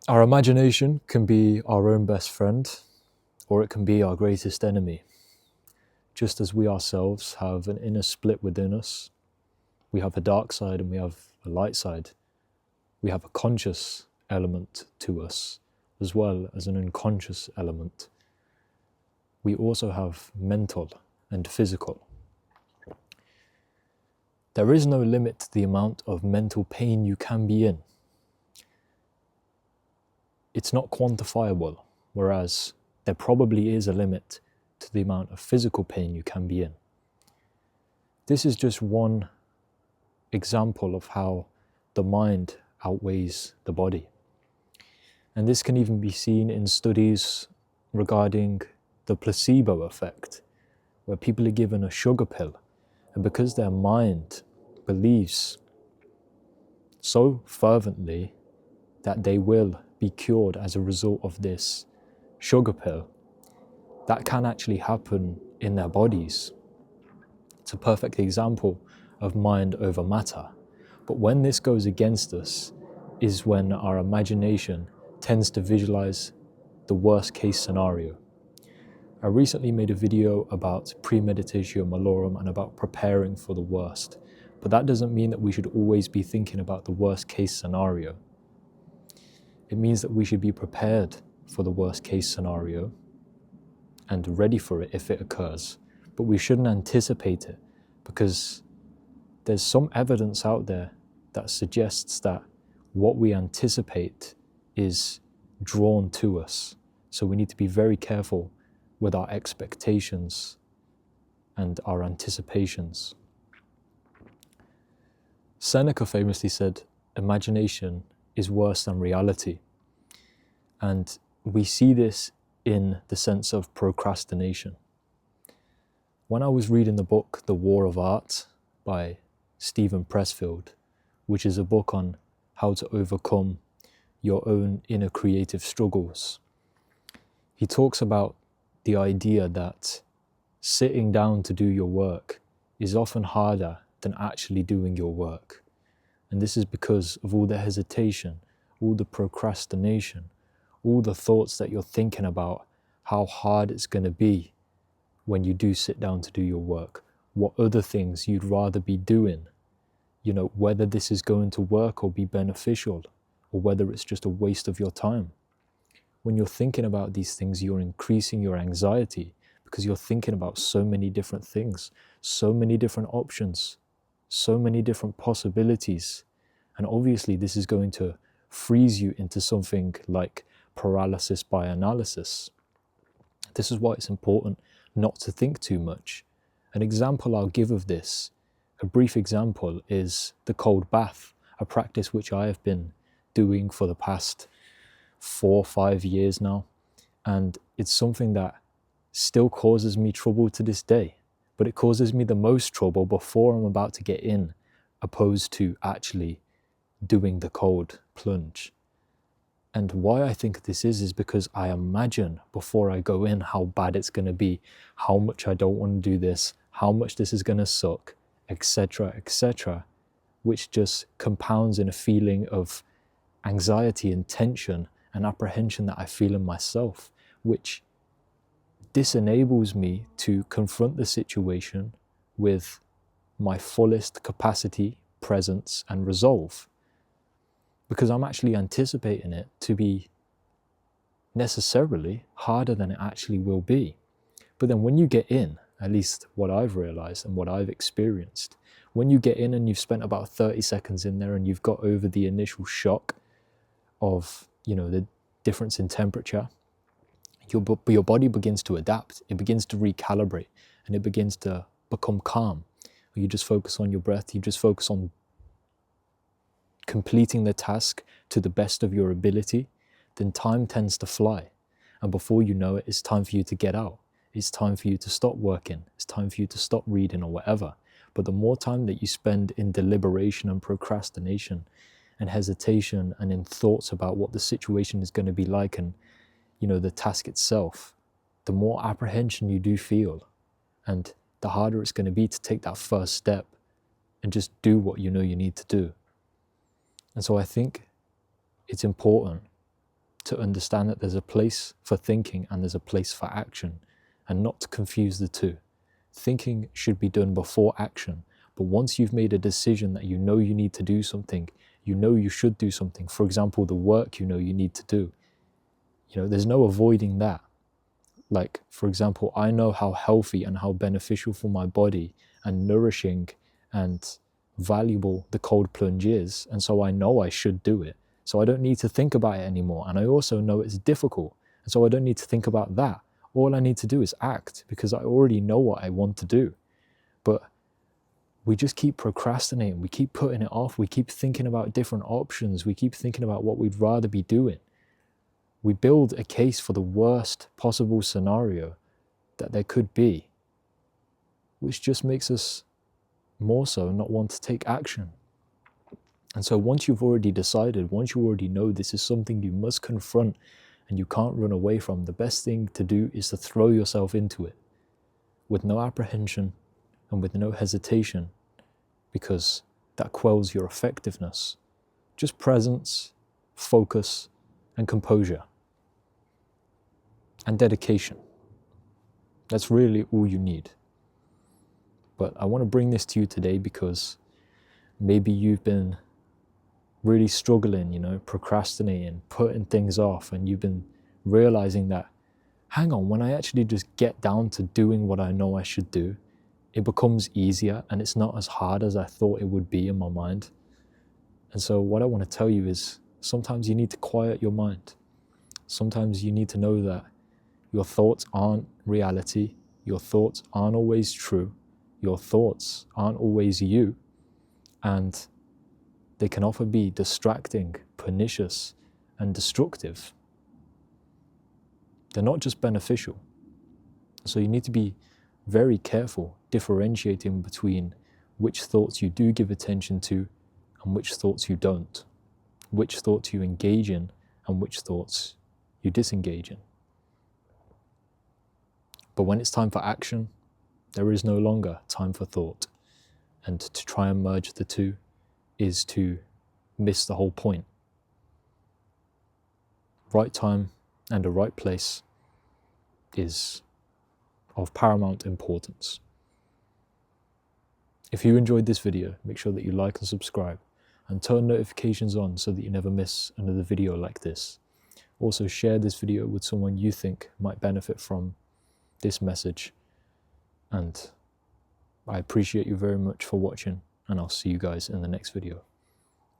Our imagination can be our own best friend, or it can be our greatest enemy. Just as we ourselves have an inner split within us, we have a dark side and we have a light side. We have a conscious element to us, as well as an unconscious element. We also have mental and physical. There is no limit to the amount of mental pain you can be in. It's not quantifiable, whereas there probably is a limit to the amount of physical pain you can be in. This is just one example of how the mind outweighs the body. And this can even be seen in studies regarding the placebo effect, where people are given a sugar pill, and because their mind believes so fervently that they will be cured as a result of this sugar pill, that can actually happen in their bodies. It's a perfect example of mind over matter. But when this goes against us is when our imagination tends to visualize the worst case scenario. I recently made a video about premeditatio malorum and about preparing for the worst, but that doesn't mean that we should always be thinking about the worst case scenario. It means that we should be prepared for the worst case scenario and ready for it if it occurs, but we shouldn't anticipate it, because there's some evidence out there that suggests that what we anticipate is drawn to us. So we need to be very careful with our expectations and our anticipations. Seneca famously said, imagination is worse than reality. And we see this in the sense of procrastination. When I was reading the book The War of Art by Stephen Pressfield, which is a book on how to overcome your own inner creative struggles, he talks about the idea that sitting down to do your work is often harder than actually doing your work. And this is because of all the hesitation, all the procrastination, all the thoughts that you're thinking about how hard it's going to be when you do sit down to do your work, what other things you'd rather be doing, whether this is going to work or be beneficial, or whether it's just a waste of your time. When you're thinking about these things, you're increasing your anxiety because you're thinking about so many different things, so many different options, so many different possibilities. And obviously this is going to freeze you into something like paralysis by analysis. This is why it's important not to think too much. An example I'll give of this, a brief example, is the cold bath, a practice which I have been doing for the past 4 or 5 years now. And it's something that still causes me trouble to this day, but it causes me the most trouble before I'm about to get in, opposed to actually doing the cold plunge. And why I think this is because I imagine before I go in how bad it's going to be, how much I don't want to do this, how much this is going to suck, etc., etc., which just compounds in a feeling of anxiety and tension and apprehension that I feel in myself, which disenables me to confront the situation with my fullest capacity, presence, and resolve. Because I'm actually anticipating it to be necessarily harder than it actually will be. But then when you get in, at least what I've realized and what I've experienced, when you get in and you've spent about 30 seconds in there and you've got over the initial shock of, the difference in temperature, your body begins to adapt, it begins to recalibrate, and it begins to become calm. You just focus on your breath, you just focus on completing the task to the best of your ability, then time tends to fly. And before you know it, it's time for you to get out. It's time for you to stop working. It's time for you to stop reading or whatever. But the more time that you spend in deliberation and procrastination and hesitation and in thoughts about what the situation is going to be like and, the task itself, the more apprehension you do feel, and the harder it's going to be to take that first step and just do what you know you need to do. And so I think it's important to understand that there's a place for thinking and there's a place for action, and not to confuse the two. Thinking should be done before action, but once you've made a decision that you know you need to do something, you know you should do something, for example, the work you know you need to do, there's no avoiding that. Like, for example, I know how healthy and how beneficial for my body and nourishing and valuable the cold plunge is, and so I know I should do it. So I don't need to think about it anymore. And I also know it's difficult, and so I don't need to think about that. All I need to do is act, because I already know what I want to do. But we just keep procrastinating. We keep putting it off. We keep thinking about different options. We keep thinking about what we'd rather be doing. We build a case for the worst possible scenario that there could be, which just makes us more so not want to take action. And so once you've already decided, once you already know this is something you must confront and you can't run away from, the best thing to do is to throw yourself into it with no apprehension and with no hesitation, because that quells your effectiveness. Just presence, focus, and composure. And dedication. That's really all you need. But I want to bring this to you today because maybe you've been really struggling, procrastinating, putting things off, and you've been realizing that, hang on, when I actually just get down to doing what I know I should do, it becomes easier and it's not as hard as I thought it would be in my mind. And so what I want to tell you is, sometimes you need to quiet your mind. Sometimes you need to know that your thoughts aren't reality. Your thoughts aren't always true. Your thoughts aren't always you. And they can often be distracting, pernicious, and destructive. They're not just beneficial. So you need to be very careful differentiating between which thoughts you do give attention to and which thoughts you don't, which thoughts you engage in and which thoughts you disengage in. But when it's time for action, there is no longer time for thought. And to try and merge the two is to miss the whole point. Right time and a right place is of paramount importance. If you enjoyed this video, make sure that you like and subscribe and turn notifications on so that you never miss another video like this. Also, share this video with someone you think might benefit from this message. And I appreciate you very much for watching, and I'll see you guys in the next video.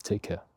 Take care.